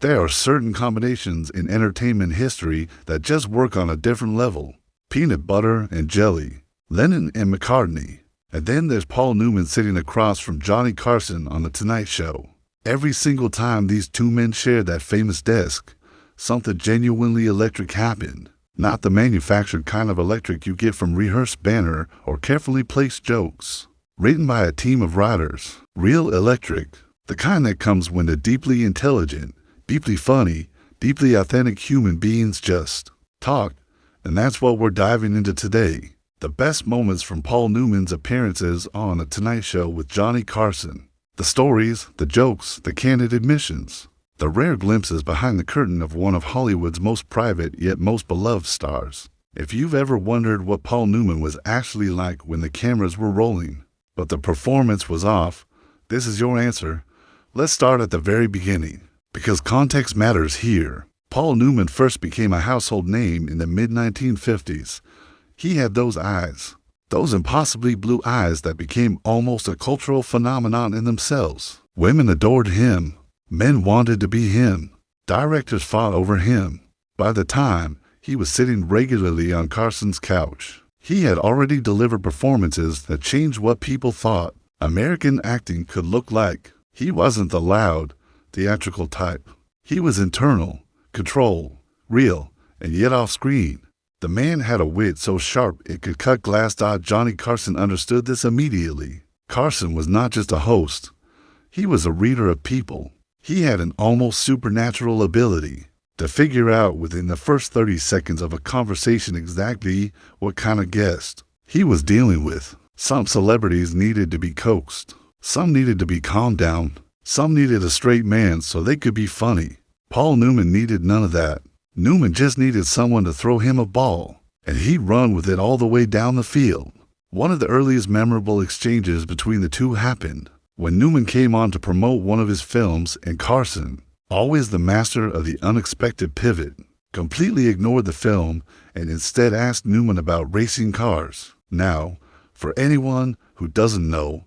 There are certain combinations in entertainment history that just work on a different level. Peanut butter and jelly, Lennon and McCartney. And then there's Paul Newman sitting across from Johnny Carson on The Tonight Show. Every single time these two men shared that famous desk, something genuinely electric happened. Not the manufactured kind of electric you get from rehearsed banner or carefully placed jokes. Written by a team of writers. Real electric. The kind that comes when the deeply intelligent, deeply funny, deeply authentic human beings just talk. And that's what we're diving into today. The best moments from Paul Newman's appearances on The Tonight Show with Johnny Carson. The stories, the jokes, the candid admissions. The rare glimpses behind the curtain of one of Hollywood's most private yet most beloved stars. If you've ever wondered what Paul Newman was actually like when the cameras were rolling, but the performance was off, this is your answer. Let's start at the very beginning, because context matters here. Paul Newman first became a household name in the mid-1950s. He had those eyes, those impossibly blue eyes that became almost a cultural phenomenon in themselves. Women adored him. Men wanted to be him. Directors fought over him. By the time, he was sitting regularly on Carson's couch. He had already delivered performances that changed what people thought American acting could look like. He wasn't the loud, theatrical type. He was internal, controlled, real, and yet off-screen. The man had a wit so sharp it could cut glass. Johnny Carson understood this immediately. Carson was not just a host. He was a reader of people. He had an almost supernatural ability to figure out within the first 30 seconds of a conversation exactly what kind of guest he was dealing with. Some celebrities needed to be coaxed. Some needed to be calmed down. Some needed a straight man so they could be funny. Paul Newman needed none of that. Newman just needed someone to throw him a ball, and he'd run with it all the way down the field. One of the earliest memorable exchanges between the two happened when Newman came on to promote one of his films, and Carson, always the master of the unexpected pivot, completely ignored the film and instead asked Newman about racing cars. Now, for anyone who doesn't know,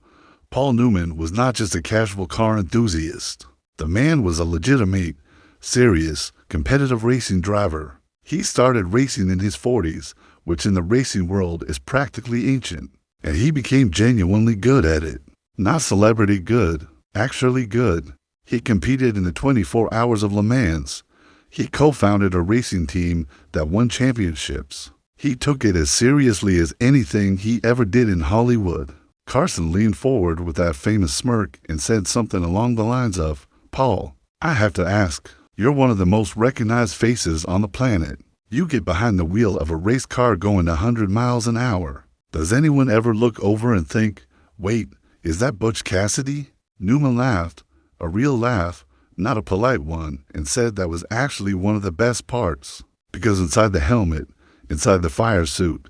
Paul Newman was not just a casual car enthusiast. The man was a legitimate, serious, competitive racing driver. He started racing in his 40s, which in the racing world is practically ancient, and he became genuinely good at it. Not celebrity good, actually good. He competed in the 24 Hours of Le Mans. He co-founded a racing team that won championships. He took it as seriously as anything he ever did in Hollywood. Carson leaned forward with that famous smirk and said something along the lines of, "Paul, I have to ask, you're one of the most recognized faces on the planet. You get behind the wheel of a race car going 100 miles an hour. Does anyone ever look over and think, wait, is that Butch Cassidy?" Newman laughed, a real laugh, not a polite one, and said that was actually one of the best parts. Because inside the helmet, inside the fire suit,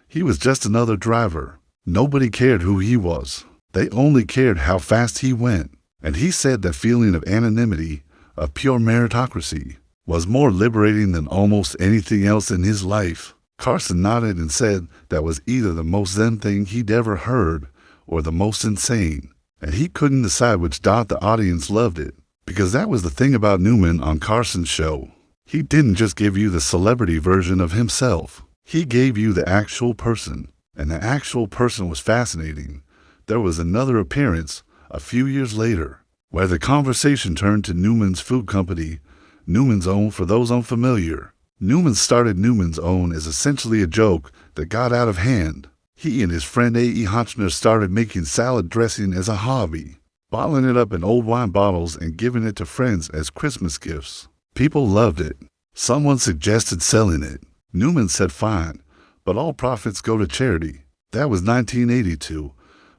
he was just another driver. Nobody cared who he was. They only cared how fast he went. And he said that feeling of anonymity, of pure meritocracy, was more liberating than almost anything else in his life. Carson nodded and said that was either the most zen thing he'd ever heard or the most insane, and he couldn't decide which. The audience loved it, because that was the thing about Newman on Carson's show. He didn't just give you the celebrity version of himself. He gave you the actual person, and the actual person was fascinating. There was another appearance a few years later, where the conversation turned to Newman's food company, Newman's Own. For those unfamiliar, Newman started Newman's Own as essentially a joke that got out of hand. He and his friend A.E. Hotchner started making salad dressing as a hobby, bottling it up in old wine bottles and giving it to friends as Christmas gifts. People loved it. Someone suggested selling it. Newman said fine, but all profits go to charity. That was 1982.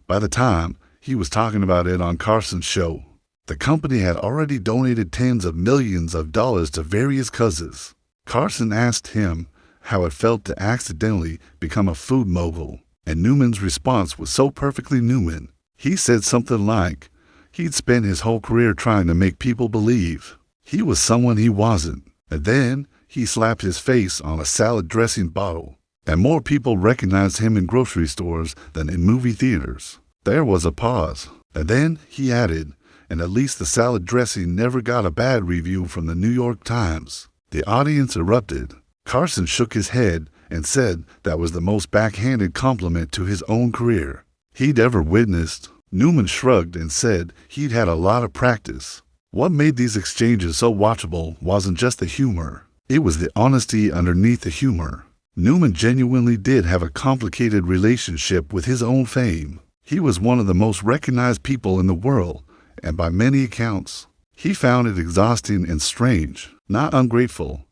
By the time he was talking about it on Carson's show, the company had already donated tens of millions of dollars to various causes. Carson asked him how it felt to accidentally become a food mogul, and Newman's response was so perfectly Newman. He said something like he'd spent his whole career trying to make people believe he was someone he wasn't, and then he slapped his face on a salad dressing bottle, and more people recognized him in grocery stores than in movie theaters. There was a pause, and then he added, and at least the salad dressing never got a bad review from the New York Times. The audience erupted. Carson shook his head and said that was the most backhanded compliment to his own career he'd ever witnessed. Newman shrugged and said he'd had a lot of practice. What made these exchanges so watchable wasn't just the humor. It was the honesty underneath the humor. Newman genuinely did have a complicated relationship with his own fame. He was one of the most recognized people in the world, and by many accounts, he found it exhausting and strange, not ungrateful.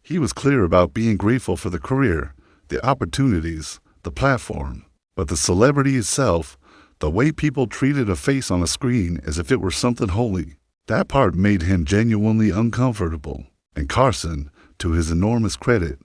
He was clear about being grateful for the career, the opportunities, the platform. But the celebrity itself, the way people treated a face on a screen as if it were something holy, that part made him genuinely uncomfortable. And Carson, to his enormous credit,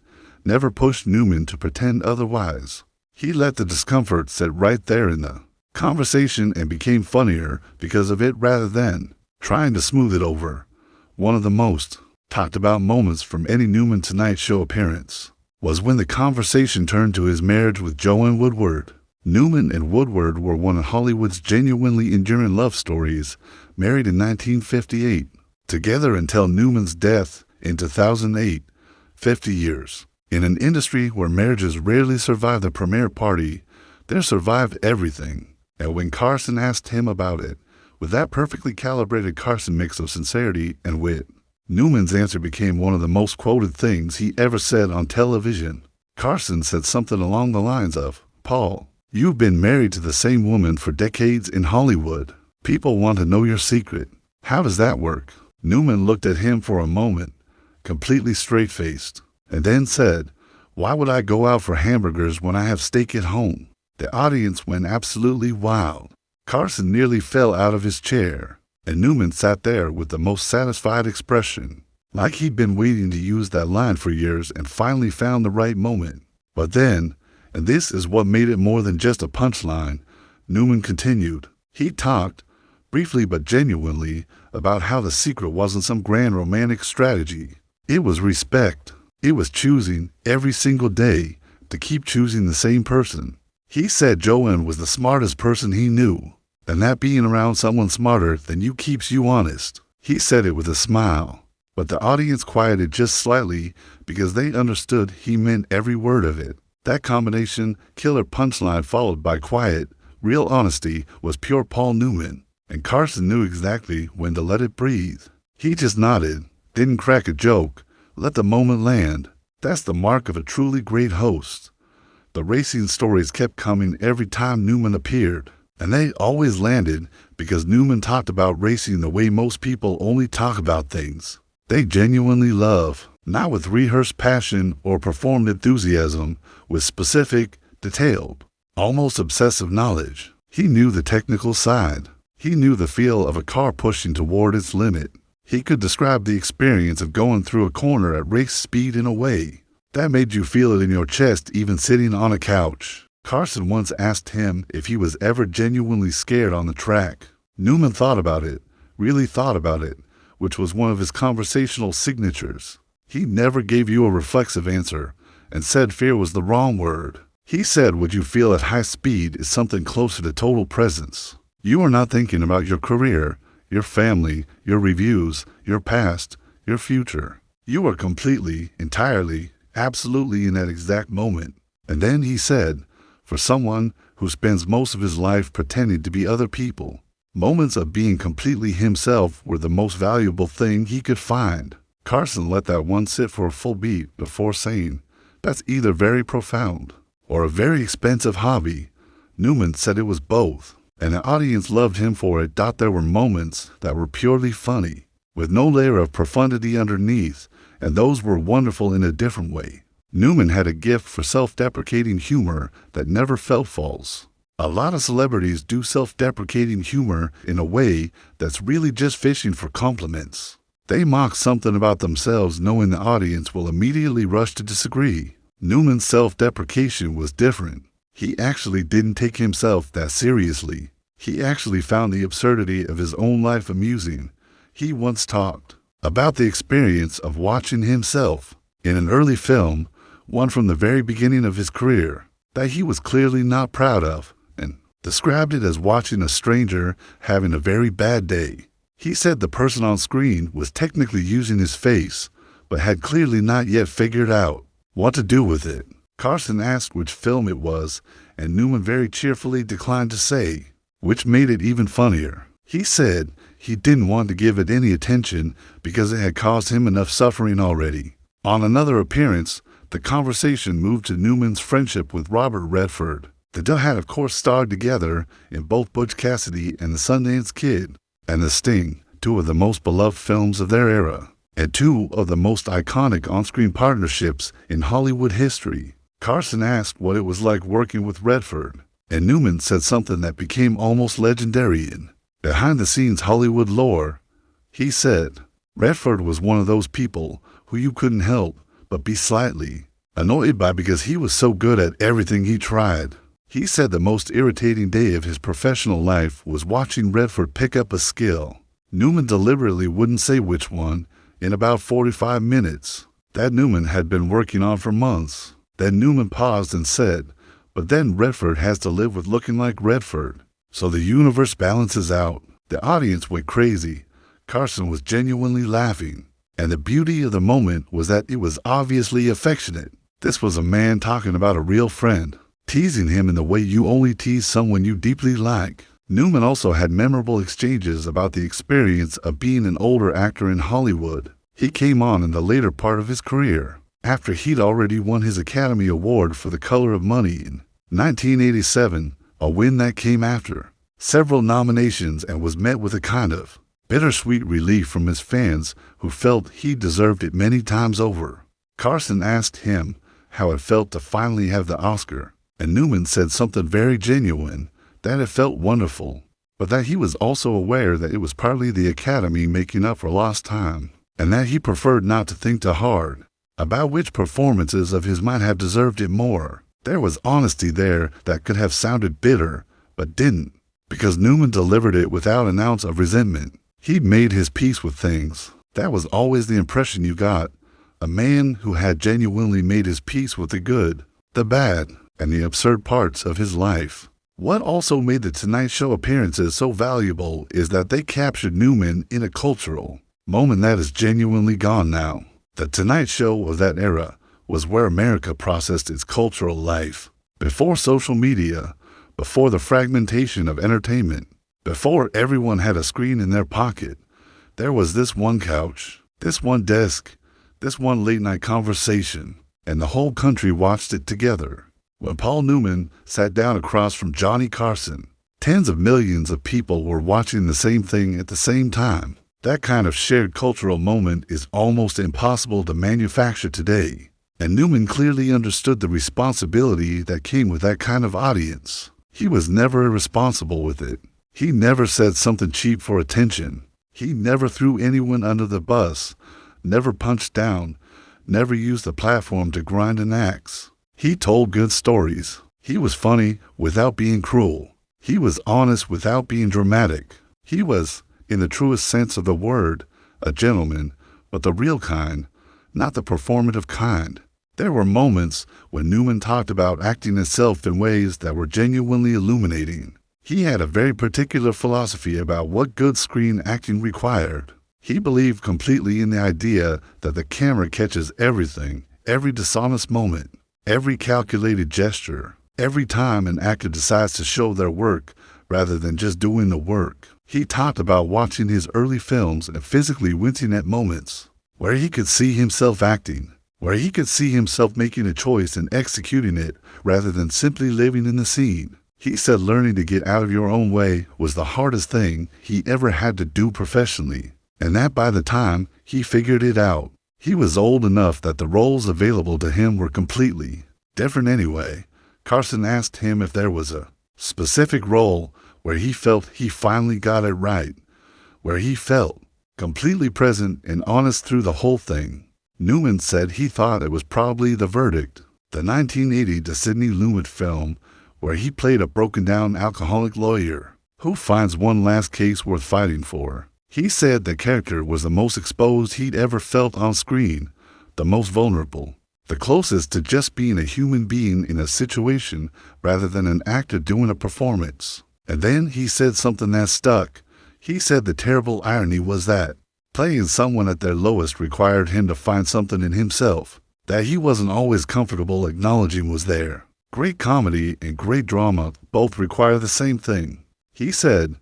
never pushed Newman to pretend otherwise. He let the discomfort sit right there in the conversation and became funnier because of it rather than trying to smooth it over. One of the most talked about moments from any Newman Tonight Show appearance was when the conversation turned to his marriage with Joanne Woodward. Newman and Woodward were one of Hollywood's genuinely enduring love stories, married in 1958, together until Newman's death in 2008, 50 years. In an industry where marriages rarely survive the premiere party, they survived everything. And when Carson asked him about it, with that perfectly calibrated Carson mix of sincerity and wit, Newman's answer became one of the most quoted things he ever said on television. Carson said something along the lines of, "Paul, you've been married to the same woman for decades in Hollywood. People want to know your secret. How does that work?" Newman looked at him for a moment, completely straight-faced, and then said, "Why would I go out for hamburgers when I have steak at home?" The audience went absolutely wild. Carson nearly fell out of his chair, and Newman sat there with the most satisfied expression, like he'd been waiting to use that line for years and finally found the right moment. But then, and this is what made it more than just a punchline, Newman continued. He talked, briefly but genuinely, about how the secret wasn't some grand romantic strategy. It was respect. It was choosing, every single day, to keep choosing the same person. He said Joanne was the smartest person he knew, and that being around someone smarter than you keeps you honest. He said it with a smile, but the audience quieted just slightly because they understood he meant every word of it. That combination, killer punchline followed by quiet, real honesty, was pure Paul Newman, and Carson knew exactly when to let it breathe. He just nodded, didn't crack a joke, let the moment land. That's the mark of a truly great host. The racing stories kept coming every time Newman appeared, and they always landed because Newman talked about racing the way most people only talk about things they genuinely love, not with rehearsed passion or performed enthusiasm, with specific, detailed, almost obsessive knowledge. He knew the technical side. He knew the feel of a car pushing toward its limit. He could describe the experience of going through a corner at race speed in a way that made you feel it in your chest even sitting on a couch. Carson once asked him if he was ever genuinely scared on the track. Newman thought about it, really thought about it, which was one of his conversational signatures. He never gave you a reflexive answer and said fear was the wrong word. He said what you feel at high speed is something closer to total presence. You are not thinking about your career, your family, your reviews, your past, your future. You are completely, entirely, absolutely in that exact moment. And then he said, for someone who spends most of his life pretending to be other people, moments of being completely himself were the most valuable thing he could find. Carson let that one sit for a full beat before saying, "That's either very profound or a very expensive hobby." Newman said it was both, and the audience loved him for it. There were moments that were purely funny, with no layer of profundity underneath, and those were wonderful in a different way. Newman had a gift for self-deprecating humor that never felt false. A lot of celebrities do self-deprecating humor in a way that's really just fishing for compliments. They mock something about themselves knowing the audience will immediately rush to disagree. Newman's self-deprecation was different. He actually didn't take himself that seriously. He actually found the absurdity of his own life amusing. He once talked about the experience of watching himself in an early film, one from the very beginning of his career, that he was clearly not proud of, and described it as watching a stranger having a very bad day. He said the person on screen was technically using his face, but had clearly not yet figured out what to do with it. Carson asked which film it was, and Newman very cheerfully declined to say, which made it even funnier. He said he didn't want to give it any attention because it had caused him enough suffering already. On another appearance, the conversation moved to Newman's friendship with Robert Redford. The two had of course starred together in both Butch Cassidy and the Sundance Kid and The Sting, two of the most beloved films of their era, and two of the most iconic on-screen partnerships in Hollywood history. Carson asked what it was like working with Redford, and Newman said something that became almost legendary in behind-the-scenes Hollywood lore. He said, Redford was one of those people who you couldn't help but be slightly annoyed by because he was so good at everything he tried. He said the most irritating day of his professional life was watching Redford pick up a skill. Newman deliberately wouldn't say which one in about 45 minutes that Newman had been working on for months. Then Newman paused and said, but then Redford has to live with looking like Redford. So the universe balances out. The audience went crazy. Carson was genuinely laughing. And the beauty of the moment was that it was obviously affectionate. This was a man talking about a real friend, teasing him in the way you only tease someone you deeply like. Newman also had memorable exchanges about the experience of being an older actor in Hollywood. He came on in the later part of his career, after he'd already won his Academy Award for The Color of Money in 1987, a win that came after several nominations and was met with a kind of bittersweet relief from his fans who felt he deserved it many times over. Carson asked him how it felt to finally have the Oscar, and Newman said something very genuine, that it felt wonderful, but that he was also aware that it was partly the Academy making up for lost time, and that he preferred not to think too hard about which performances of his might have deserved it more. There was honesty there that could have sounded bitter, but didn't, because Newman delivered it without an ounce of resentment. He'd made his peace with things. That was always the impression you got. A man who had genuinely made his peace with the good, the bad, and the absurd parts of his life. What also made the Tonight Show appearances so valuable is that they captured Newman in a cultural moment that is genuinely gone now. The Tonight Show of that era was where America processed its cultural life. Before social media, before the fragmentation of entertainment, before everyone had a screen in their pocket, there was this one couch, this one desk, this one late-night conversation, and the whole country watched it together. When Paul Newman sat down across from Johnny Carson, tens of millions of people were watching the same thing at the same time. That kind of shared cultural moment is almost impossible to manufacture today, and Newman clearly understood the responsibility that came with that kind of audience. He was never irresponsible with it. He never said something cheap for attention. He never threw anyone under the bus, never punched down, never used the platform to grind an axe. He told good stories. He was funny without being cruel. He was honest without being dramatic. He was, in the truest sense of the word, a gentleman, but the real kind, not the performative kind. There were moments when Newman talked about acting itself in ways that were genuinely illuminating. He had a very particular philosophy about what good screen acting required. He believed completely in the idea that the camera catches everything, every dishonest moment, every calculated gesture, every time an actor decides to show their work rather than just doing the work. He talked about watching his early films and physically wincing at moments where he could see himself acting, where he could see himself making a choice and executing it rather than simply living in the scene. He said learning to get out of your own way was the hardest thing he ever had to do professionally, and that by the time he figured it out, he was old enough that the roles available to him were completely different anyway. Carson asked him if there was a specific role where he felt he finally got it right, where he felt completely present and honest through the whole thing. Newman said he thought it was probably The Verdict, the 1980 to Sidney Lumet film where he played a broken-down alcoholic lawyer who finds one last case worth fighting for. He said the character was the most exposed he'd ever felt on screen, the most vulnerable, the closest to just being a human being in a situation rather than an actor doing a performance. And then he said something that stuck. He said the terrible irony was that playing someone at their lowest required him to find something in himself that he wasn't always comfortable acknowledging was there. Great comedy and great drama both require the same thing. He said,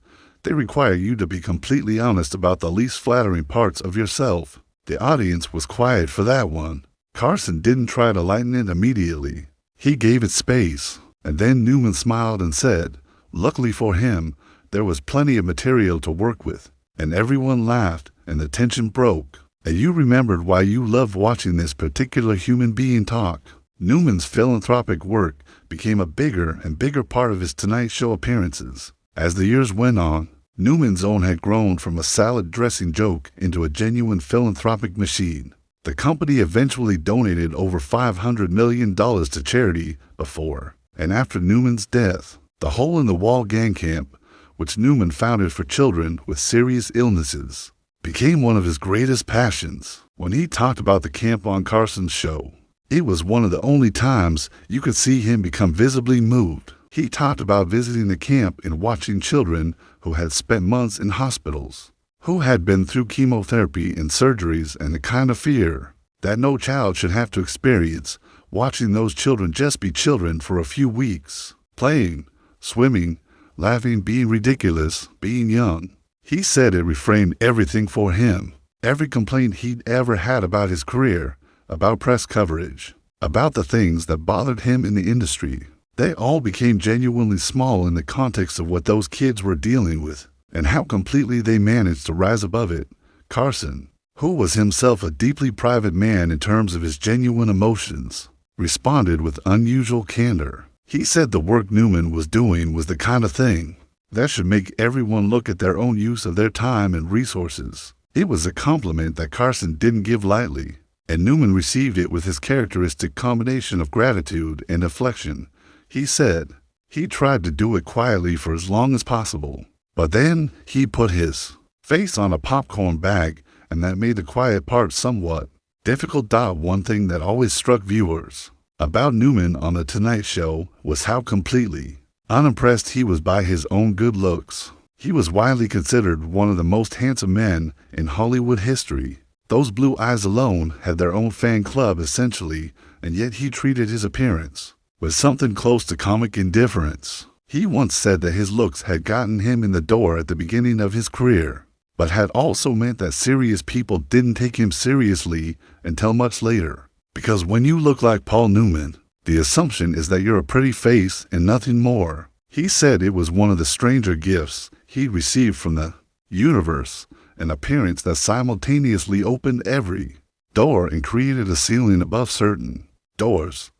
they require you to be completely honest about the least flattering parts of yourself. The audience was quiet for that one. Carson didn't try to lighten it immediately. He gave it space, and then Newman smiled and said, luckily for him, there was plenty of material to work with, and everyone laughed and the tension broke, and you remembered why you loved watching this particular human being talk. Newman's philanthropic work became a bigger and bigger part of his Tonight Show appearances. As the years went on, Newman's own had grown from a salad dressing joke into a genuine philanthropic machine. The company eventually donated over $500 million to charity before and after Newman's death. The Hole in the Wall gang camp, which Newman founded for children with serious illnesses, became one of his greatest passions. When he talked about the camp on Carson's show, it was one of the only times you could see him become visibly moved. He talked about visiting the camp and watching children who had spent months in hospitals, who had been through chemotherapy and surgeries, and the kind of fear that no child should have to experience, watching those children just be children for a few weeks, playing, swimming, laughing, being ridiculous, being young. He said it reframed everything for him. Every complaint he'd ever had about his career, about press coverage, about the things that bothered him in the industry, they all became genuinely small in the context of what those kids were dealing with and how completely they managed to rise above it. Carson, who was himself a deeply private man in terms of his genuine emotions, responded with unusual candor. He said the work Newman was doing was the kind of thing that should make everyone look at their own use of their time and resources. It was a compliment that Carson didn't give lightly, and Newman received it with his characteristic combination of gratitude and affection. He said he tried to do it quietly for as long as possible, but then he put his face on a popcorn bag, and that made the quiet part somewhat difficult. One thing that always struck viewers about Newman on The Tonight Show was how completely unimpressed he was by his own good looks. He was widely considered one of the most handsome men in Hollywood history. Those blue eyes alone had their own fan club essentially, and yet he treated his appearance with something close to comic indifference. He once said that his looks had gotten him in the door at the beginning of his career, but had also meant that serious people didn't take him seriously until much later. Because when you look like Paul Newman, the assumption is that you're a pretty face and nothing more. He said it was one of the stranger gifts he received from the universe, an appearance that simultaneously opened every door and created a ceiling above certain doors.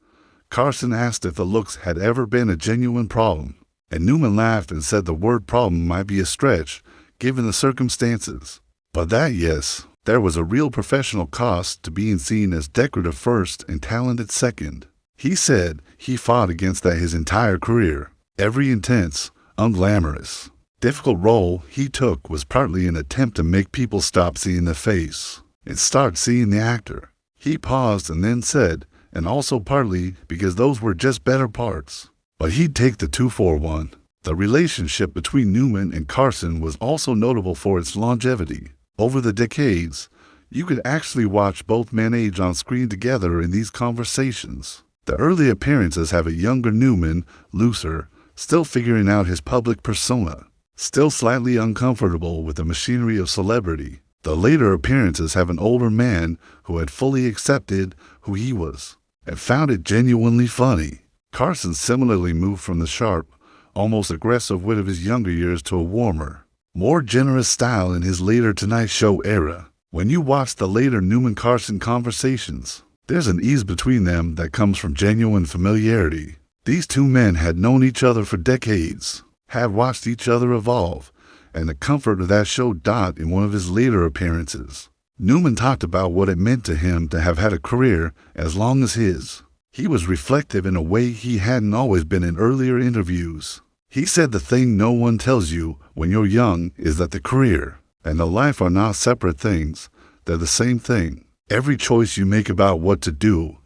Carson asked if the looks had ever been a genuine problem, and Newman laughed and said the word problem might be a stretch given the circumstances, but that yes, there was a real professional cost to being seen as decorative first and talented second. He said he fought against that his entire career. Every intense, unglamorous, difficult role he took was partly an attempt to make people stop seeing the face and start seeing the actor. He paused and then said, and also partly because those were just better parts. But he'd take the 2-for-1. The relationship between Newman and Carson was also notable for its longevity. Over the decades, you could actually watch both men age on screen together in these conversations. The early appearances have a younger Newman, looser, still figuring out his public persona, still slightly uncomfortable with the machinery of celebrity. The later appearances have an older man who had fully accepted who he was and found it genuinely funny. Carson similarly moved from the sharp, almost aggressive wit of his younger years to a warmer, more generous style in his later Tonight Show era. When you watch the later Newman-Carson conversations, there's an ease between them that comes from genuine familiarity. These two men had known each other for decades, had watched each other evolve, and the comfort of that showed in one of his later appearances. Newman talked about what it meant to him to have had a career as long as his. He was reflective in a way he hadn't always been in earlier interviews. He said the thing no one tells you when you're young is that the career and the life are not separate things, they're the same thing. Every choice you make about what to do,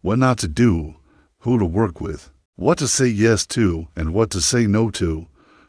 what not to do, who to work with, what to say yes to and what to say no to,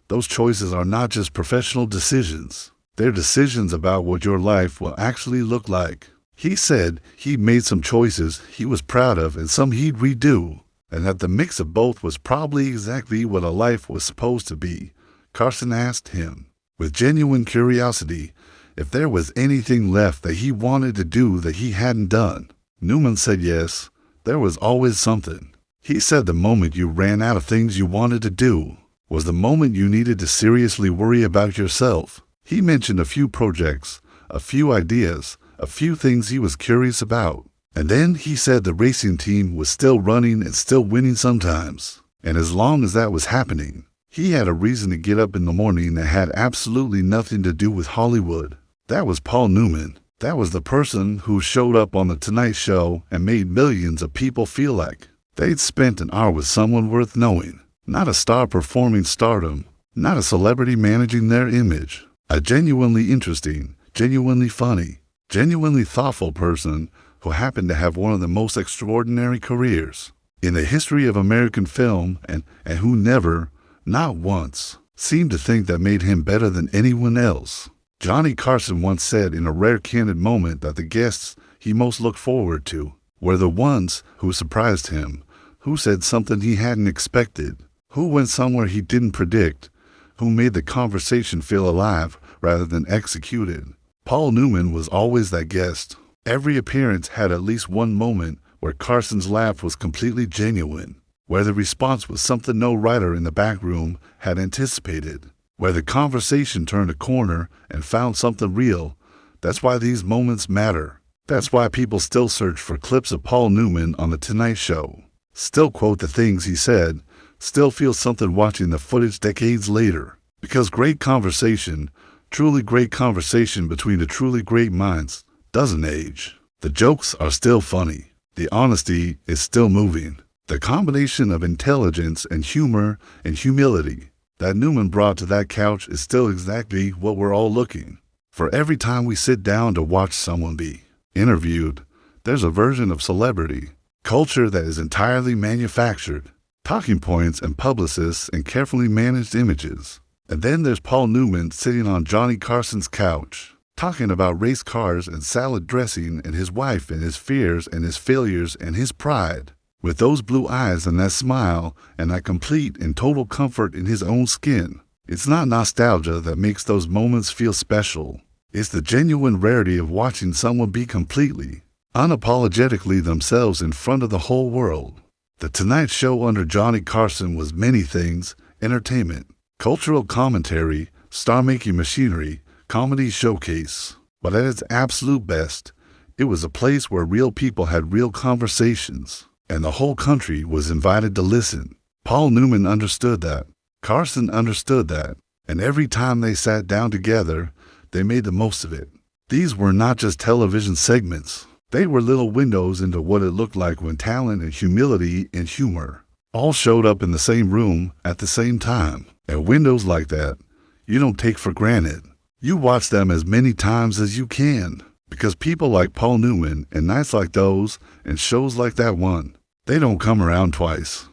Those choices are not just professional decisions. They're decisions about what your life will actually look like. He said he made some choices he was proud of and some he'd redo, and that the mix of both was probably exactly what a life was supposed to be. Carson asked him, with genuine curiosity, if there was anything left that he wanted to do that he hadn't done. Newman said yes, there was always something. He said the moment you ran out of things you wanted to do was the moment you needed to seriously worry about yourself. He mentioned a few projects, a few ideas, a few things he was curious about. And then he said the racing team was still running and still winning sometimes. And as long as that was happening, he had a reason to get up in the morning that had absolutely nothing to do with Hollywood. That was Paul Newman. That was the person who showed up on The Tonight Show and made millions of people feel like they'd spent an hour with someone worth knowing. Not a star performing stardom, not a celebrity managing their image. A genuinely interesting, genuinely funny, genuinely thoughtful person who happened to have one of the most extraordinary careers in the history of American film and who never, not once, seemed to think that made him better than anyone else. Johnny Carson once said in a rare candid moment that the guests he most looked forward to were the ones who surprised him, who said something he hadn't expected, who went somewhere he didn't predict, who made the conversation feel alive rather than executed. Paul Newman was always that guest. Every appearance had at least one moment where Carson's laugh was completely genuine, where the response was something no writer in the back room had anticipated, where the conversation turned a corner and found something real. That's why these moments matter. That's why people still search for clips of Paul Newman on The Tonight Show, still quote the things he said, still feel something watching the footage decades later. Because great conversation, truly great conversation between the truly great minds, doesn't age. The jokes are still funny. The honesty is still moving. The combination of intelligence and humor and humility that Newman brought to that couch is still exactly what we're all looking for. Every time we sit down to watch someone be interviewed, there's a version of celebrity culture that is entirely manufactured, talking points and publicists and carefully managed images. And then there's Paul Newman sitting on Johnny Carson's couch, talking about race cars and salad dressing and his wife and his fears and his failures and his pride, with those blue eyes and that smile and that complete and total comfort in his own skin. It's not nostalgia that makes those moments feel special. It's the genuine rarity of watching someone be completely, unapologetically themselves in front of the whole world. The Tonight Show under Johnny Carson was many things: entertainment, cultural commentary, star-making machinery, comedy showcase. But at its absolute best, it was a place where real people had real conversations, and the whole country was invited to listen. Paul Newman understood that. Carson understood that. And every time they sat down together, they made the most of it. These were not just television segments. They were little windows into what it looked like when talent and humility and humor all showed up in the same room at the same time. And windows like that, you don't take for granted. You watch them as many times as you can, because people like Paul Newman and nights like those and shows like that one, they don't come around twice.